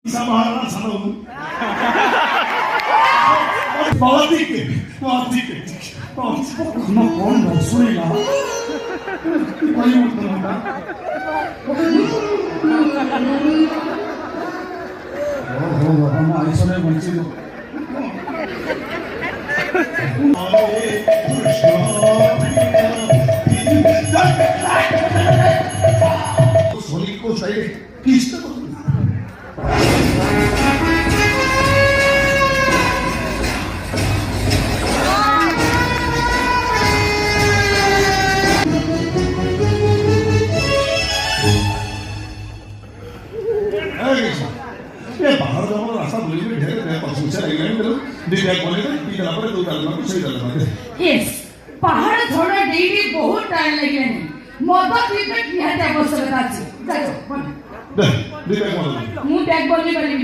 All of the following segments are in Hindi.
Samara Sanu. Politiki. No fondo, suena. Poi ultima. Vamos a eso le consigo. Soliko sai kista ko. ये बाहर जाओ रास्ता बोली में ढेर है पर सोचा नहीं है तो दिव्या बोले तो पी दला पर दो दला को सही दला में यस पहाड़ थोड़ा डेली बहुत टाइम लगे नहीं मोदा ट्रीटमेंट किया था आवश्यकता थी जाओ दिव्या बोले मु बैग बोली बोली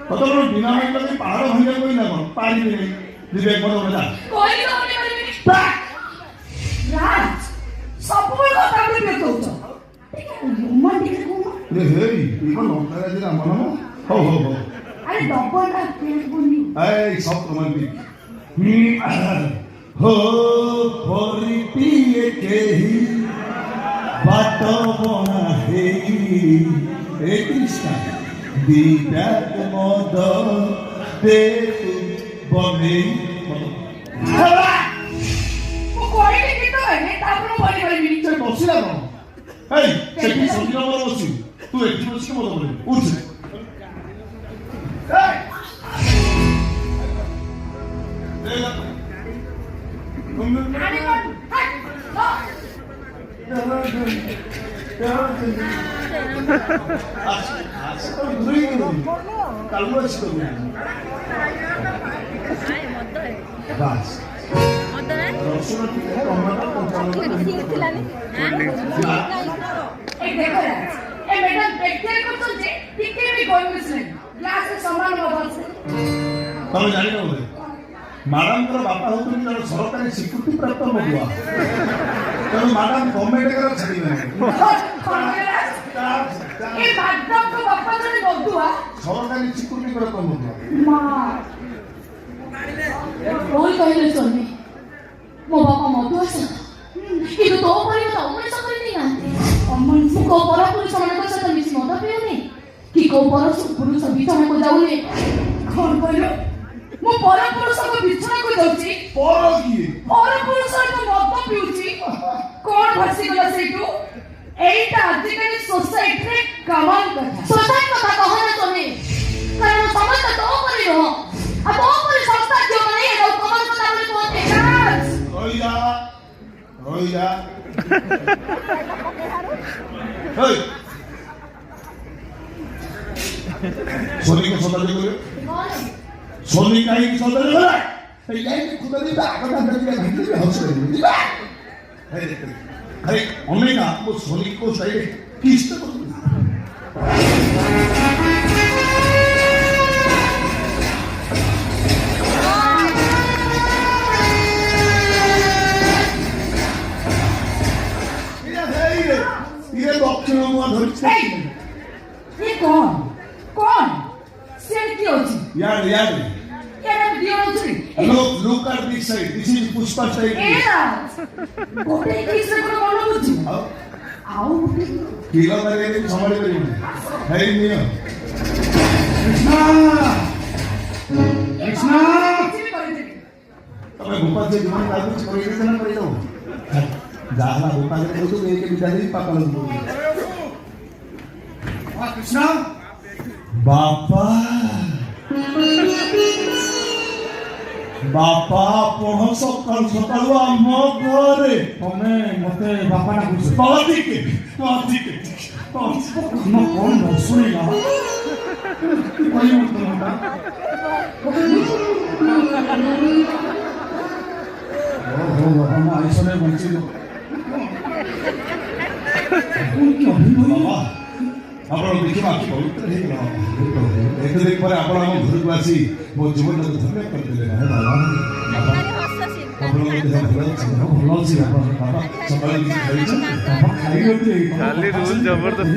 पता नहीं बिना में लगे पहाड़ भंगे कोई ना पानी भी नहीं दिव्या बोले बोला कोई तो बोली बोली राज सब को ताबड़े में तो ठीक है मन ठीक है ये हे इको नौकरा दिला मनो हो अरे डबल ना पेट बोली ए सब रोमांटिक हो परी पिए के ही बाट बना हे ए कृष्ण दीदा मद दे बने वो कोई नहीं तो है तापनो बोली बोली चल बसिला न ए सेठी संगीत नंबर बसि तू एक बसि के मत बोले उठ तब जानी ना मैडम को बापा हो तुम जरा सरकारी स्वीकृति प्राप्त मगुआ तो मैडम गवर्नमेंट के छड़ी में ए मैडम को बापा जने मगुआ सरकारी स्वीकृति प्राप्त मगुआ मां कोई कहले सुननी मो बापा मगुआ से कि तो परिवार तो उमरे सकरी नहीं आते अमन को परा पुरुष मन को सत मिस मत पेने कि को परा पुरुष बिछाने को जाऊले कौन कहलो मो परा पुरुष को बिछाने को जाउची पर किए परा पुरुष को मत पिउची कोन भसी गला सेटू एटा आजिकली सोसाइटी रे कमाल कथा सोसाइटी कथा कहना तमे कारण समस्त तो परियो आ तो परि संस्था जो नहीं है कमाल कथा बोले कहते काज रोइया हेय सोनी को सदा दे बोले सोनी काहे की सदा दे बोले ए याई की खुदा दे आका अंदर दिया भीतर में हंस रही है हे देख अरे ओमेगा वो सोनी को सही किस्त को ये डॉक्टर हुआ धरते ये कौन सेल की होची यार ये दियो होची look at this side this is pushpa side era गोटे किस को बोलो बुझी आओ किलो करे नहीं समझ में नहीं है नहीं कृष्णा तब भूपा से जीवन का कुछ कोई नहीं कर दो जाहला भूपा के तो एक विद्यार्थी पापा लोग वाह कृष्णा बापा बापा पढ़ सकाल सकाल आम घरे तमे मते बापा ना कुछ ठीक है न कौन सुनेगा कोई मतलब हम ऐसा नहीं बंची बाबा ଆପଣ ଦେଖିବା ଆଖି ପବିତ୍ର ହେଇଗଲା ଏତେ ଦିନ ପରେ ଆପଣ ଆମ ଘରକୁ ଆସି ମୋ ଜୀବନଟାକୁ ଧନ୍ୟ କରିଦେଲେ ବାବା ଆପଣଙ୍କ ଦେହ ଭଲ ଅଛି ଭଲ ଅଛି ବାବା ସକାଳେ କିଛି ଖାଇଛନ୍ତି ବାବା ଖାଇଛନ୍ତି ଖାଲି ରୁଲ ଜବରଦସ୍ତ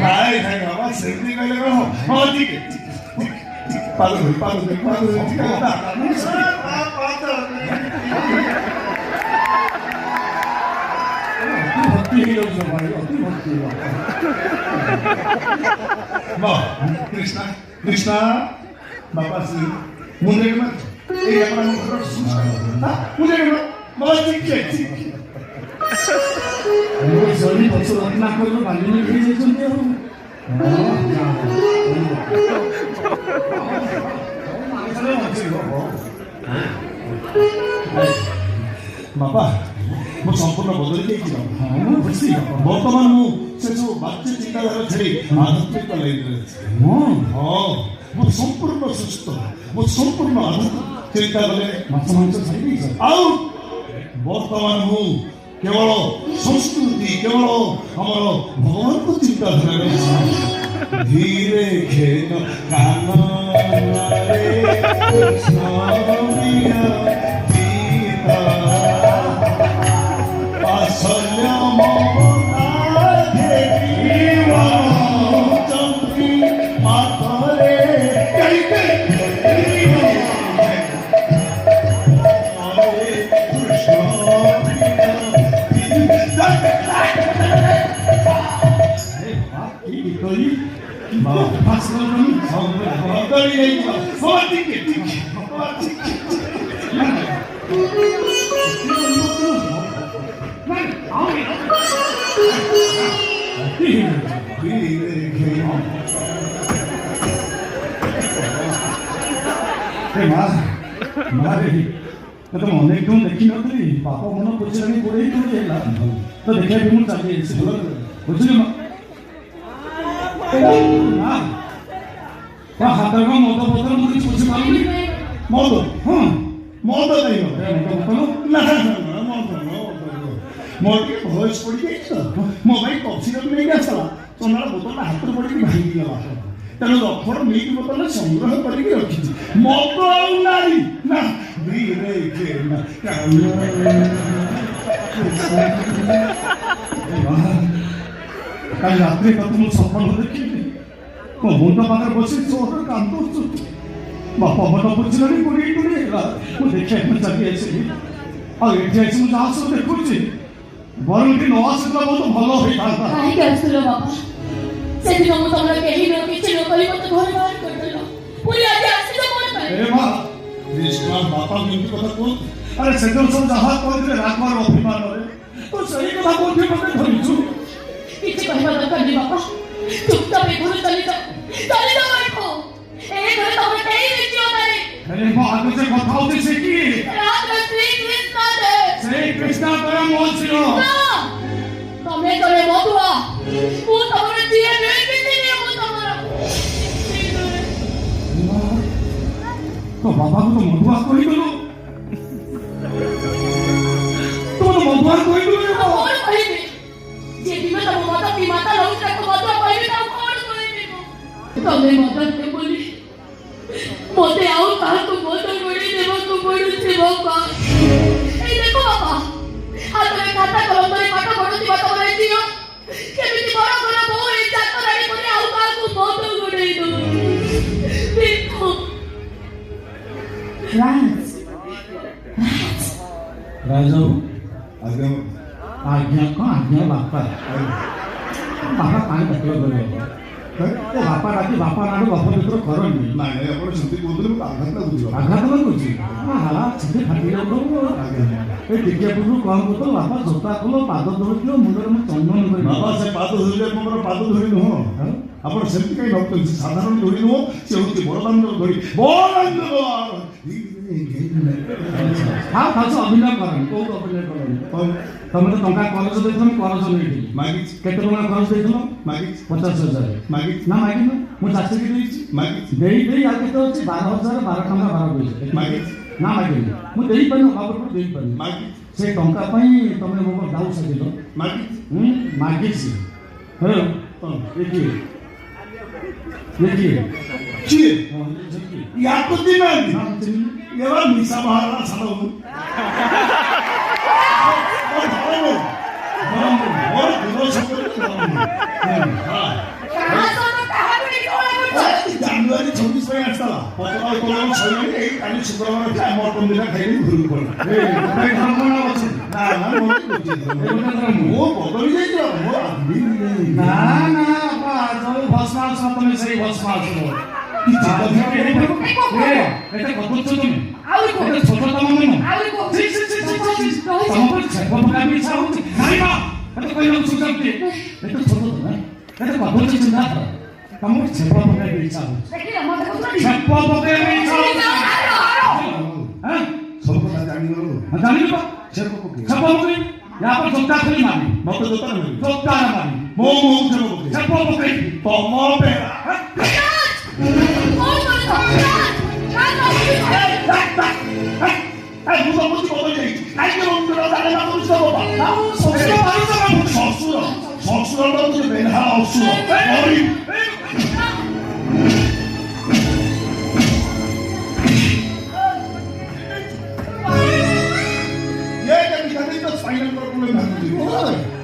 ନାଇଁ ବାବା ସେମିତି କହିଲେ କ'ଣ ହଁ ଠିକ कृष्णा कृष्णा बापासी मुंडे मत ये अपना मुंडे मुंडे बहुत ठीक वो सभी बच्चों रत्ना को तो बाली में भेज देते हो बापा ମୁଁ ସମ୍ପୂର୍ଣ୍ଣ ବଦଳି ଯାଇଛି ମୁଁ ବୁଝି ବର୍ତ୍ତମାନ ମୁଁ ସେସବୁ ବାଚ୍ୟ ଚିନ୍ତାଧାରା ଛାଡ଼ି ଆଧ୍ୟାତ୍ମିକ ଲାଇନରେ ଅଛି ମୁଁ ସମ୍ପୂର୍ଣ୍ଣ ସୁସ୍ଥ ମୁଁ ସମ୍ପୂର୍ଣ୍ଣ ଆଧ୍ୟାତ୍ମିକ ଚିନ୍ତା କଲେ ମାଛ ମାଂସ ଛାଡ଼ି ଦେଇଛି ଆଉ ବର୍ତ୍ତମାନ ମୁଁ କେବଳ ସଂସ୍କୃତି କେବଳ ଆମର ଭଗବାନଙ୍କ ଚିନ୍ତାଧାରାରେ ଧୀରେ ଖେଳ କାନରେ तुम अनेक दिन देखी नी बापा मन पचार गोड़े गोड़े तो देखा मुझे चली बुझे हाथ मद बोतल मुझे बुझी पारूनी मद हाँ मद नहीं मोर के भयस पड़ गई मो भाई कफ सिरप नहीं आसला चंदा बोतल हाथ पड़ भांगी गला तेणु रफर मिल्क बोतल संग्रह करके रखी मद नारी ना कल रात्रि का तुम सपन देखी मो मुंड पाखे बस चोर कांद बापा मन बुझे गोड़े गोड़े मुझे देखा चली आसली आगे मुझे आस देखुची बरं टी न आसला बहुत भल होता କାହିଁକି ଆସିଥିଲ ବାପା ସେଦିନ ମୁଁ ତମର କେହି ନ କିଛି ନ କହି ମତେ ଘରେ ବାହାର କରିଦେଲ ପୁଣି ଆଜି ଆସିଛ କ'ଣ ପାଇଁ ए मां कृष्णा बापा केमती कथा कह अरे से सब जहाँ कहते रागवार अभिमान तो सही कथा कौन मत धरिचु କିଛି କହିବା ଦରକାର ନାହିଁ ବାପା ଚୁପଚାପ ଏ ଘରୁ ଚାଲିଯାଅ ଏଠୁ ଏ ଘରେ ତମର କେହି ଦେଖିବ ନାହିଁ अरे मां आगे से कथा होती से की ରାତ୍ର ଶ୍ରୀକୃଷ୍ଣ ଦେ श्री कृष्ण तोरा मोचियो ତମେ କରେ ମଧୁଆ ମୁଁ ତମର ଝିଅ ନୁହେଁ କିଛି ନୁହେଁ ମୁଁ ତମର तो बाबा को तो मधुआ कोई गलो तो मधुआ कोई गलो କଣ କହିବି ଯେ ଦିନ ତମ ମଦ ପି ମାତା ରହୁଛି ତାକୁ ମଧୁଆ କହିବି ତାକୁ କଣ କହିବି ତମେ ମଦ ଦେ ବୋଲି ମୋତେ ଆଉ କାହାକୁ ମଦ ଗୋଳେଇ ଦେବାକୁ ପଡୁଛି ବାପା ଏଇ ଦେଖ ବାପା ହାତରେ ଖାତା କଲମରେ ପାଠ ପଢୁଥିବା ତମର ଏ ଝିଅ କେମିତି ବଡ ବଡ ବୋଉ ଏ ଚାକରାଣୀ ପରି ଆଉ କାହାକୁ ମଦ ଗୋଳେଇ ଦଉଛି ଦେଖ राजा आज्ञा आज्ञा को आज्ञा बापा बापा पानी तकलो गले तो बापा राती बापा नाडू बापा मित्र करनी ନାଇଁ ନାଇଁ ଆପଣ ସେମିତି କହୁଥିଲେ ମୁଁ ଆଘାତ ଲାଗୁଛି आघात लगुची हाला छे फाटी लगो ए टिके पुरु कम को तो बापा जोता खोलो पाद धोइलो मुंडर में चंदन करी ବାବା ସେ ପାଦ ଧରିଲେ ଆପଣଙ୍କର ପାଦ ଧରି ନୁହଁ ଆପଣ ସେମିତି କାହିଁ ଭାବୁଛନ୍ତି ସାଧାରଣ ଧରି ନୁହଁ ସେ ହେଉଛି ବଡ଼ଦାଣ୍ଡର ଧରି ବଡ଼ଦାଣ୍ଡର हाँ खास अभिनय करनी को अभिनय करनी तमे तो टंका करज देथम करज नहीं मागी केते टंका खर्च देथम मागी 50,000 मागी ना मागी ना मु चाकरी देइछि मागी देई देई आके तो 12,000 12 टंका 12 पैसे मागी ना मागी मु देई पानी बाबू को देई पानी मागी से टंका पई तमे मोर दाउ सदिलो मागी मागी छि हे देखिए किए हाँ याको दिमाग ना ये बार मिसा बाहर छाड़ो और गुरु सब हां कहां से तो कहां भी निकल जनवरी 26 ପାଇଁ ଆସିଥିଲା ପତଳା ତଳ ସଇଲାଣି ଏଇ କାଲି ଶୁକ୍ରବାର ଅଛି ଆମ ମଟନ ଦିଟା ଖାଇକି ଘରକୁ ପଳେଇଲା ଭାଇ ଧର୍ମ ନା ଅଛନ୍ତି ନା ନା ମୁଁ ବଦଳି ଯାଇଛି ମୋ ଆଦମି ନା ନା ବାପା ଯୋଉ ଭସ୍ମାଂଶ ତମେ ସେଇ ଭସ୍ମାଂଶ ଏ କୋ ଏଟା କହୁଛ ତମେ ଆଉରି କୋ ଏଟା ଛୋଟ ତମ ମନ ଆଉରି କୋ ତମକୁ ଛେପ ପକାଇବା ଇଚ୍ଛା ହଉଛି ନାଇଁ ମା ଏଟା କହିବାକୁ ସୁଯୋଗ ଏଟା ଛୋଟ ତମେ ଏଟା କହୁଛ ଚିନ୍ତା କର ତମକୁ ଛେପ ପକାଇବା ଇଚ୍ଛା ହଉଛି ଦେଖିଲା ମତେ କହୁଛନ୍ତି ଛେପ ପକାଇବା ଇଚ୍ଛା ହଉଛି হ্যাঁ ସବୁ କଥା ଜାଣିଗଲୁ ଜାଣିଲ ଛେପ ପକେଇ ଛେପ ପକେଇ ୟା ପରେ ଜୋତା ଖୋଲି ମାରି ମତେ ଜୋତା ନେବି ଜୋତା ମାରି ମୋ ଛେପ ପକେଇ ଛେପ ପକେଇ ତମ ବେଳା ମୁଁ ତମକୁ ବଦଳି ଯାଇଛି କାହିଁକି ମନ୍ଦିର ଜାଣେ ନା କରୁଛ ବାବା ଶ୍ୱଶୁର ଶ୍ୱଶୁର ବେଢା ଅସୁର ये क्या दिखाते तो फाइनल पर पूरे भाग